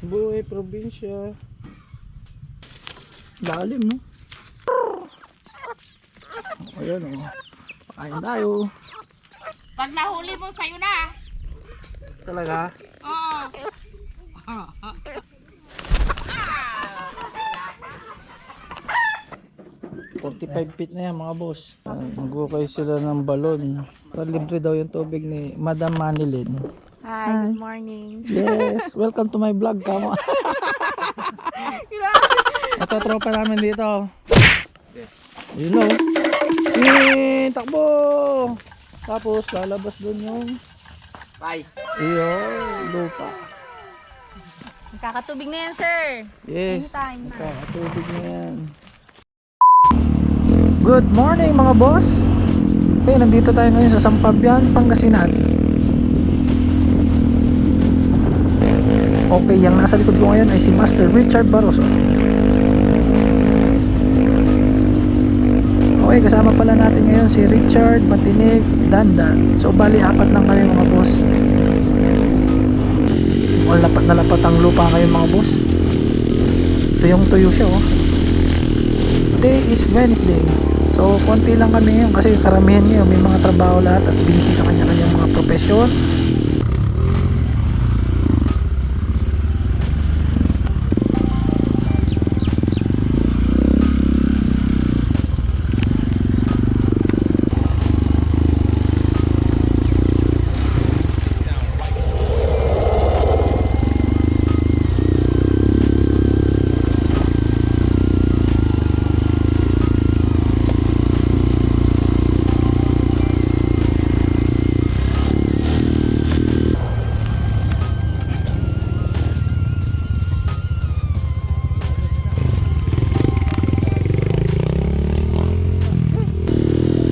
Buhay probinsya. Lalim, no? Ayan, oh. Pakain tayo. Pag nahuli mo, sa'yo na. Talaga? Oo. 45 feet na yan mga boss. Mag-ukay sila ng balon. Libre daw yung tubig ni Madam Manilin. Hi, good morning. Yes, welcome to my vlog, kamo. Ito tropa namin dito. You know. Takbo. Tapos lalabas doon yung lupa. Kakatubig na yan, sir. Yes. Anytime na. Tubig na yan. Good morning mga boss. Okay, nandito tayo ngayon sa Sampabian, Pangasinan. Okay, yung nasa likod ko ngayon ay si Master Richard Barroso. Okay, kasama pala natin ngayon si Richard, Matinig, Dandan. So bali apat lang kami mga boss. Lapat na lapat ang lupa ngayon mga boss. Tuyong tuyo siya oh. Today is Wednesday. So konti lang kami ngayon kasi karamihan ngayon may mga trabaho lahat at busy sa kanya-kanyang mga profesyon.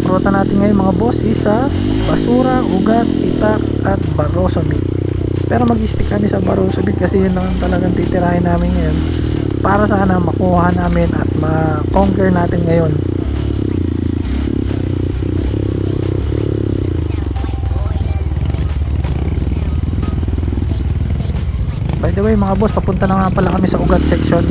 Ruta natin ngayon mga boss is sa Basura, Ugat, Itak at Barroso Beach. Pero mag-stick kami sa Barroso Beach kasi yun lang talagang titirahin namin ngayon para sana makuha namin at ma-conquer natin ngayon. By the way mga boss, papunta na nga pala kami sa Ugat section.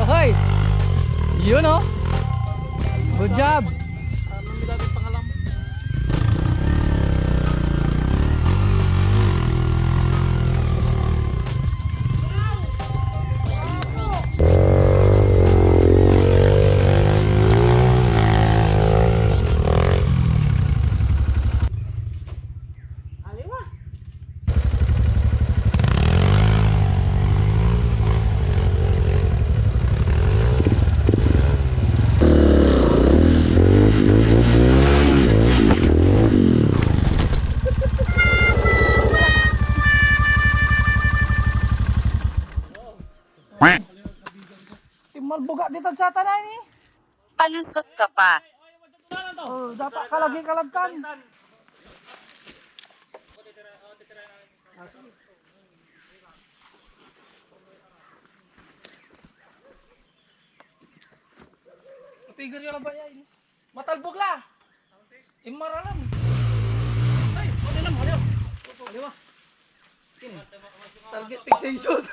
Okay. Yun oh. Good job. Malbuga dito sa tanay ni. Palusot ka pa. Oh, dapat kalagi kalagkan. Pigil yung ba yan? Matalbog la. Imaralan. Ay, ano na mo? Ano ba? Target fixation.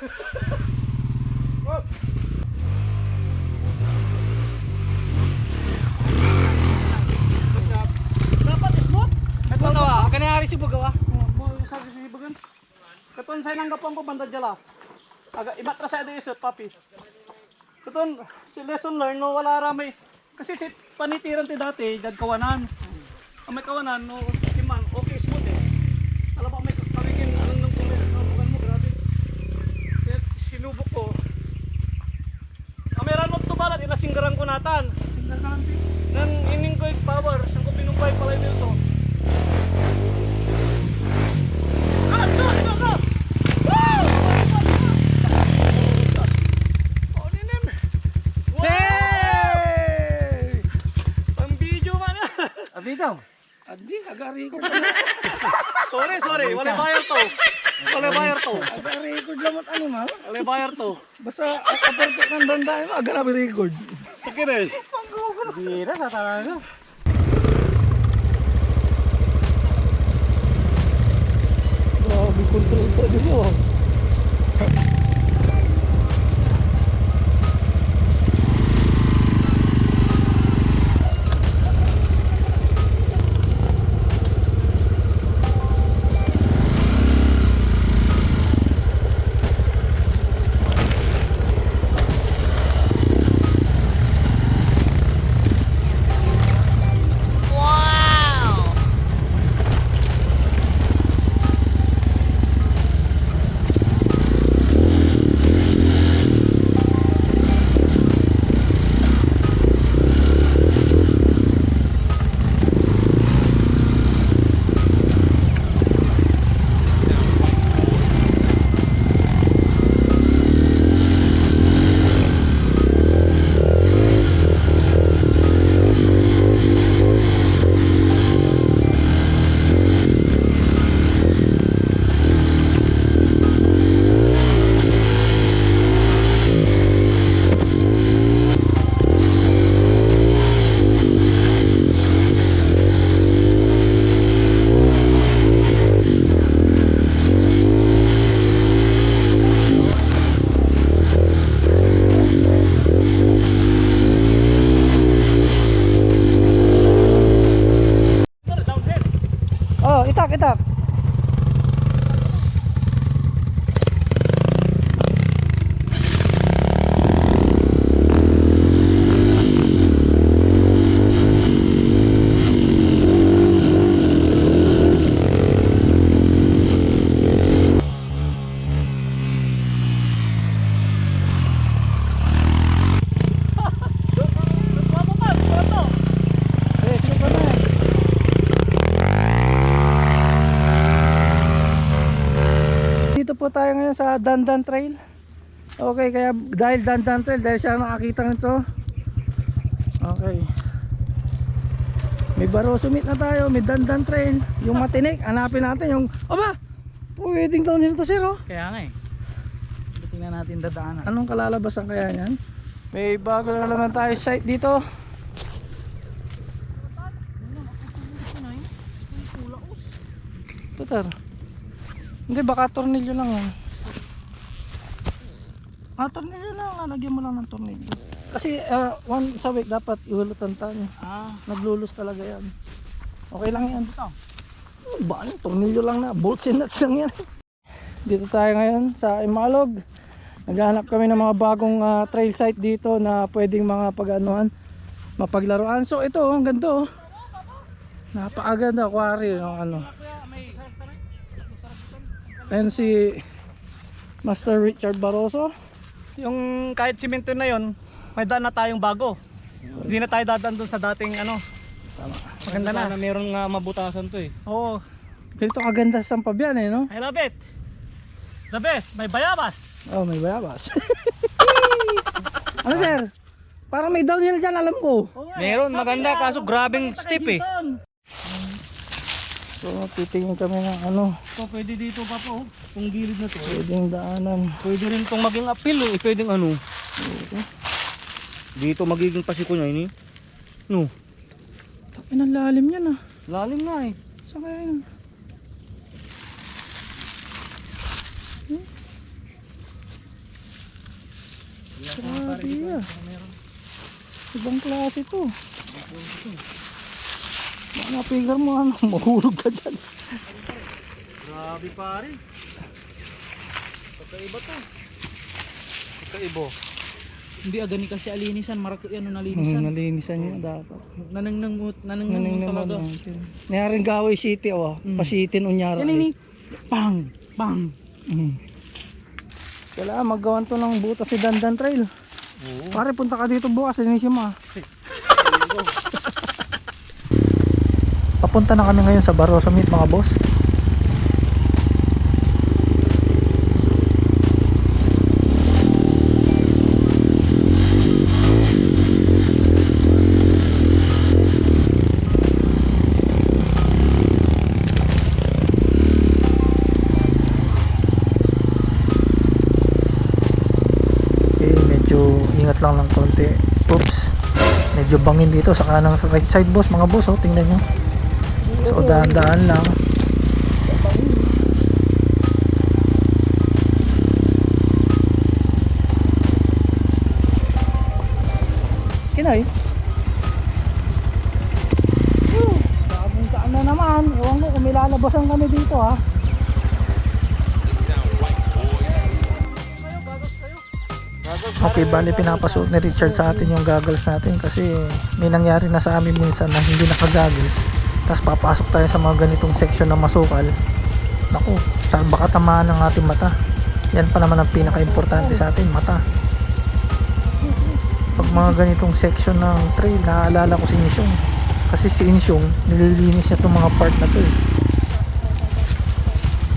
Oh. Kanayari si Bugawa. Mo sa si Bugan. Katon say nang gapon ko banda jala. Aga ibatra sa isot papi. Katon si lesson learn no wala rami. Kasi si panitiran ti dati jad kawanan. Ang may kawanan no kiman okay smooth eh. Alam mo may pagiging nung bugan mo grabe. Sinubok ko. Kameran mo to balat ila singgaran ko natan. Singgar ka lang pi. Nang ining ko power sang ko pinupay pala nito. Abitaw. Adi, aga-record Sorry. Wala bayar to. Aga-record naman animal. Wala bayar to. Basta perfect ng dandahin mo, aga na record. Sige rin. Bira sa talaga. Grabe control pa dito. Oh, itak. Dito po tayo ngayon sa Dandan Trail. Okay, kaya dahil Dandan Trail, dahil siya nakakita nito. Okay. May Barroso Meet na tayo, may Dandan Trail. Yung matinik, hanapin natin yung... Aba! Pwedeng taon nito sir oh. Kaya nga eh. Tingnan natin dadaanan. Anong kalalabasan kaya yan? May bago na naman tayo site dito. Putar. Hindi, baka tornilyo lang yan. Tornilyo lang. Lalagyan mo lang ng tornilyo. Kasi once a week dapat ihulutan tayo. Naglulus talaga yan. Okay lang yan. Ba, tornilyo lang na. Bolts and nuts lang yan. Dito tayo ngayon sa Imalog. Naghahanap kami ng mga bagong trail site dito na pwedeng mga pag-anuhan, mapaglaruan. So ito, ang ganda oh. Napakaganda aquarium ng ano. Ayan si Master Richard Barroso. Yung kahit simento na yon, may daan na tayong bago. Hindi na tayo dadaan doon sa dating ano. Tama. Maganda na. Meron nga mabutasan to eh. Oo. Dito kaganda sa Sampabian eh no? I love it. The best. May bayabas. Oh, may bayabas. Ano sir? Parang may downhill dyan, alam ko. Meron, maganda kaso grabing steep eh. So, titingin kami ng ano, So, pwede dito pa po, kung gilid na to. pwedeng daanan. Pwede rin itong maging appeal eh, pwedeng ano. Dito magiging pasiko niya ini. No, Tapin ang lalim yan ah. lalim nga eh. Saan kaya yun? Grabe ah. Ibang klase to. Baka na-figure mo ano, mahulog ka dyan. Grabe pare. Pagkaiba to. Pagkaiba. Hindi agani kasi alinisan, marako yan nalinisan. Nalinisan niya dapat. Nanang Naning talaga. Nayaring Gaway City oh, pasitin unyara. Yan ini. Pang, pang. Kailangan maggawan to ng butas si Dandan Trail. Oo. Pare, punta ka dito bukas, linisin mo ah. Papunta na kami ngayon sa Barroso Meet mga boss. medyo bangin dito sa kanang right side boss, mga boss, oh, tingnan nyo. So dahan-dahan lang. Kinoy. Bagong daan na naman. Ewan ko kung may lalabasan kami dito ha. Okay, bali pinapasuot ni Richard sa atin yung goggles natin kasi may nangyari na sa amin minsan na hindi naka-goggles. Tapos papasok tayo sa mga ganitong section na masukal. Naku, baka tamaan ng ating mata. Yan pa naman ang pinaka-importante sa atin, mata. Pag mga ganitong section ng trail, naaalala ko si Insyong. Kasi si Insyong, nililinis niya itong mga part na to eh.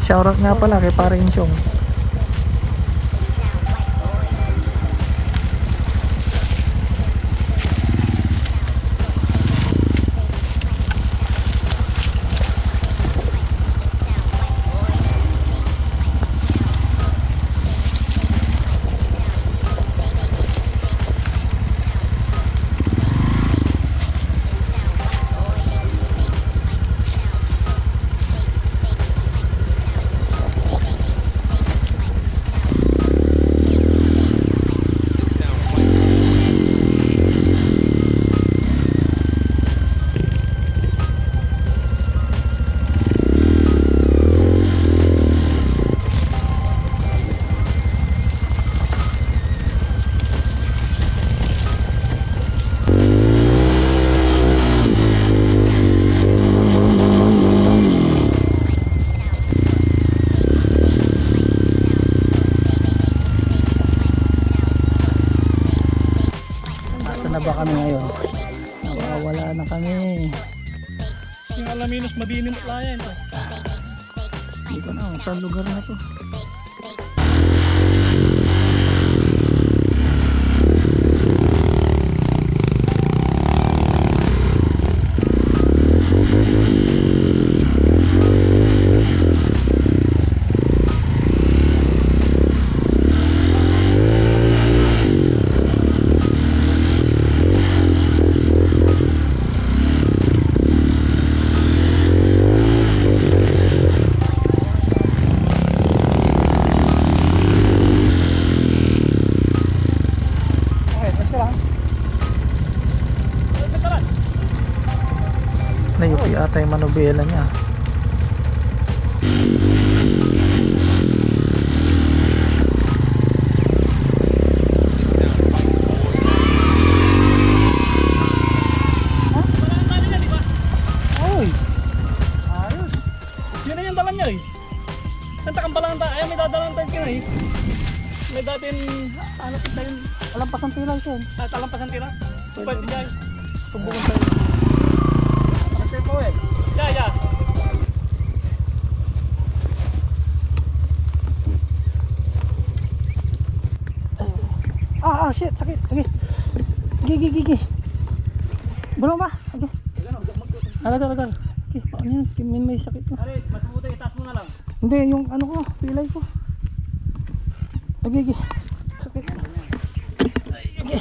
Shoutout nga pala kay pare Insyong. Na ba kami ngayon? Nawawala na kami. Yung Alaminos, madilim at layan. Hindi ko na saan lugar na to. Nayupi ata yung manubela niya. Oy! Ayos! Yun na yung dalan niya eh. Santa Kambalangan tayo. Ay, may dadalang tayo kina eh. May dating, ano pa tayo? Alampas ang pilay siya. Talampasan tira. Pwede dyan. Tumbungan tayo. Kasi po eh. Yeah. Shit, sakit. Okay. Gigi. Bulong ba? Okay. Agar. Okay, paano yun? Kimin may sakit ko. Arit, mas mabuti, itaas mo na lang. Hindi, yung ano ko, pilay ko. Okay. Sakit. Okay.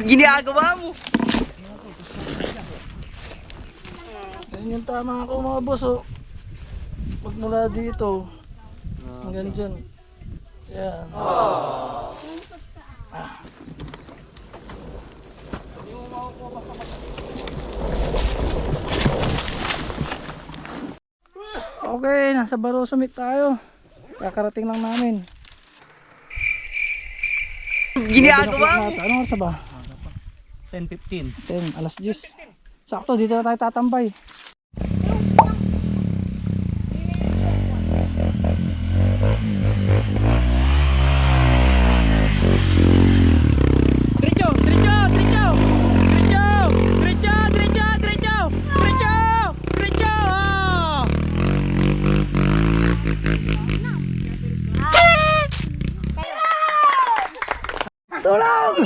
Ginagawa mo. Yan yung tama ako mga boss, oh. Magmula dito hanggang dyan. Yan. Okay, nasa Barrow Summit tayo. Kakarating lang namin. Ginagawa mo. Anong oras na ba? 10:15. 10, alas 10. Sakto, dito na tayo tatambay. Tulong!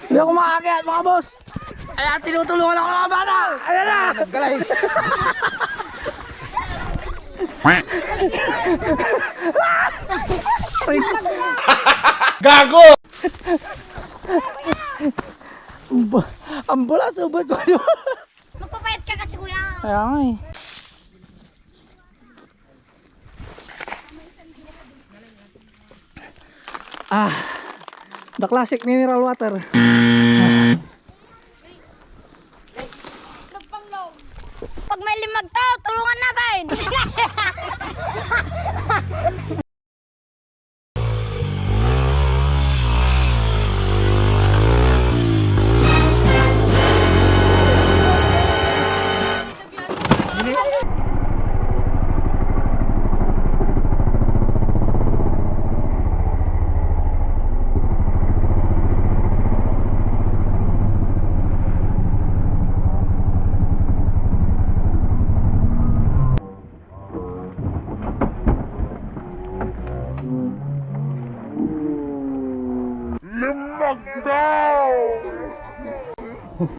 Hindi ako makakayat mga boss. Kaya tinutulungan ako ng mga bata. Ayan na! Guys! Gago! Ambulans, ubod ko yun. Magpapayat ka kasi kuya. Kaya nga eh. The classic mineral water. Pag may limag tao, tulungan natin.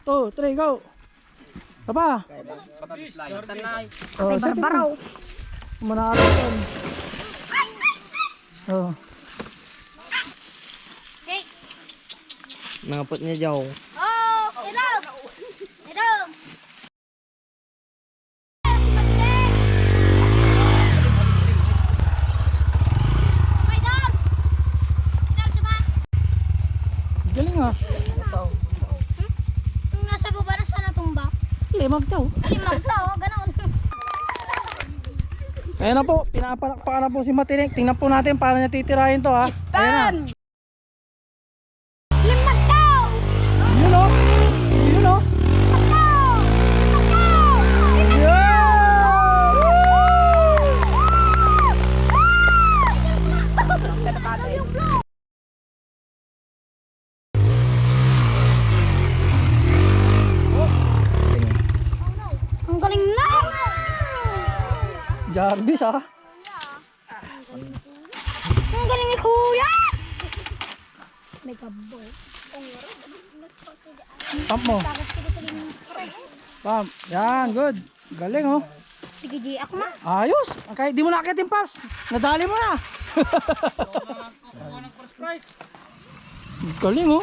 Two, three, go. Apa? Oh, barbaraw. Manalo yan. Oh. Okay. Nangapot niya jaw. Oh, idol. Idol. Idol. Idol, diba? Galing ah. Yung nasa baba na siya natumba. Limag daw. Limag tao, gano'n. Ayan na po, pinapalakpakan na po si Matinik. Tingnan po natin paano niya titirahin to ha. Ayan na. Limag tao. Yun o. Yun o. Limag tao. Limag tao. Limag tao. Ang galing na! Jarvis ha. Ang galing ni Kuya! May kaboy. Pump mo. Pump. Yan, good. Galing oh. Sige, G, ako na. Ayos. Kahit di mo nakakit yung puffs. Nadali mo na. Galing oh.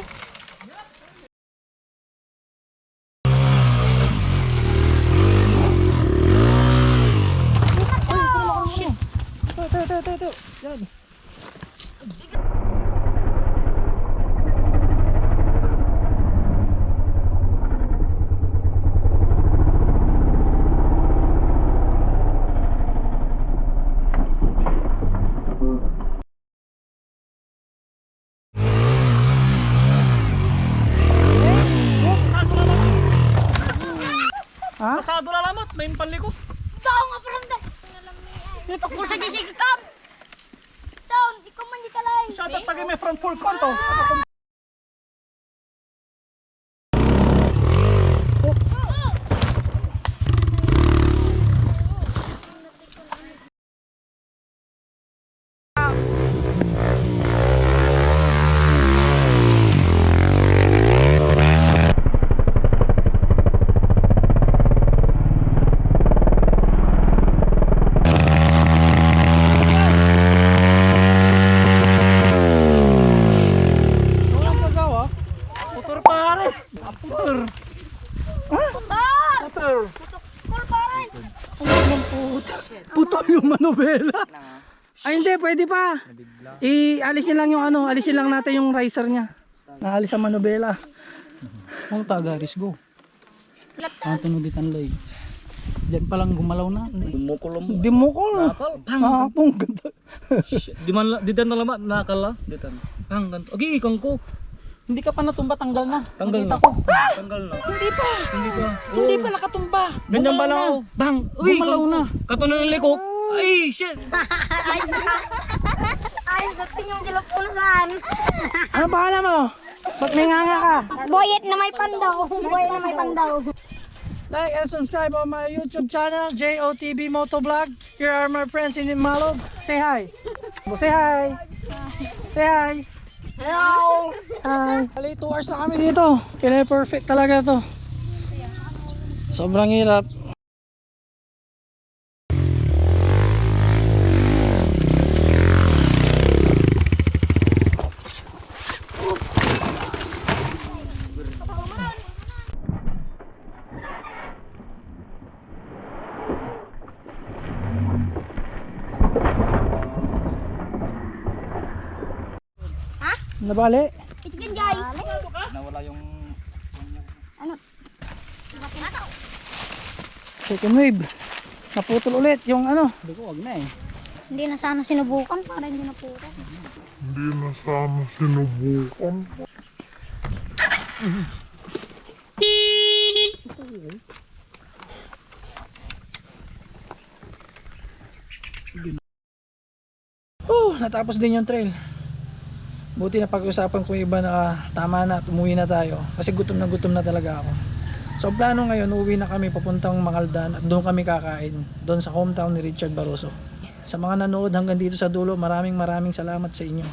Shit! Ito. Yan. Ha? Pasado na lamot, may panliko. Saan nga paramdam? Natukol sa Jessica Cam! Sound, ikaw man di kalay! Shut up, tagay may front fork konto. Walang pagawa. Putor pare. Putor. Ah! Putor. Cool pa rin! Puto yung manobela. Ay hindi, pwede pa. Alisin lang yung ano, alisin lang natin yung riser niya. Naalis ang manobela. Kung tagaris go. Ang tinubitan lay. Diyan pa lang gumalaw na. Di mo ko. Pang ganda. Di dan na lama nakala. Di tan. Pang ganto. Agi ikang ko. Hindi ka pa natumba, tanggal na. Tanggal na. Tanggal na. Hindi pa. Hindi pa. Hindi pa nakatumba. Ganyan ba lang? Bang. Uy, Gumalaw na. Katunan ng likop. Ay, shit. Ay, dating yung dilapulo saan? Ano pangalan mo? Ba't may nganga ka? Boyet na may pandaw. Boyet na may pandaw. Like and subscribe on my YouTube channel, JOTB Motovlog. Here are my friends in Malog. Say hi. Say hi. Say hi. Hello! Hi. Bali 2 hours na kami dito. Kaya perfect talaga to. Sobrang hirap. Nabali. Itigan, Jai. Nawala yung... Ano? Second wave. Naputol ulit yung ano. Hindi ko, wag na eh. Hindi na sana sinubukan para hindi na puro. Natapos din yung trail. Buti na pag-usapan ko yung iba na tama na at umuwi na tayo. Kasi gutom na talaga ako. So ang plano ngayon, uuwi na kami papuntang Mangaldan at doon kami kakain. Doon sa hometown ni Richard Barroso. Sa mga nanood hanggang dito sa dulo, maraming salamat sa inyo.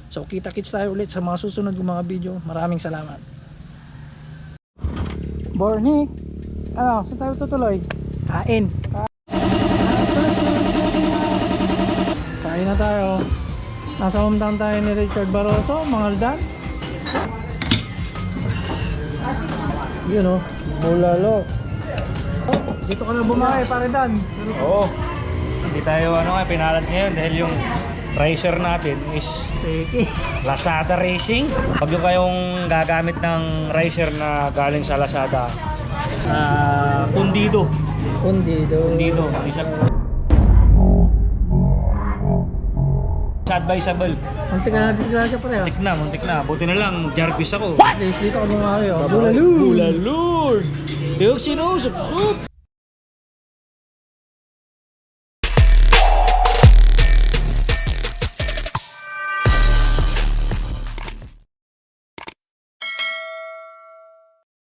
So kita-kits tayo ulit sa mga susunod kong mga video. Maraming salamat. Bornik, ano, saan tayo tutuloy? Kain. Kain na tayo. Nasa hometown tayo ni Richard Barroso, Mangaldan. Yun o, mulalo. Dito ka na bumahay, pare Dan. Oo. Hindi tayo pinalad ngayon dahil yung racer natin is Teki. Lazada Racing. Pag yung kayong gagamit ng racer na galing sa Lazada, Pundido. Pundido. Hindi siya advisable. Muntik na disgrasya pare ha. Muntik na. Buti na lang, Jarvis ako. Please, dito ka bumahay o. Bulalord! Yung sinusup-sup!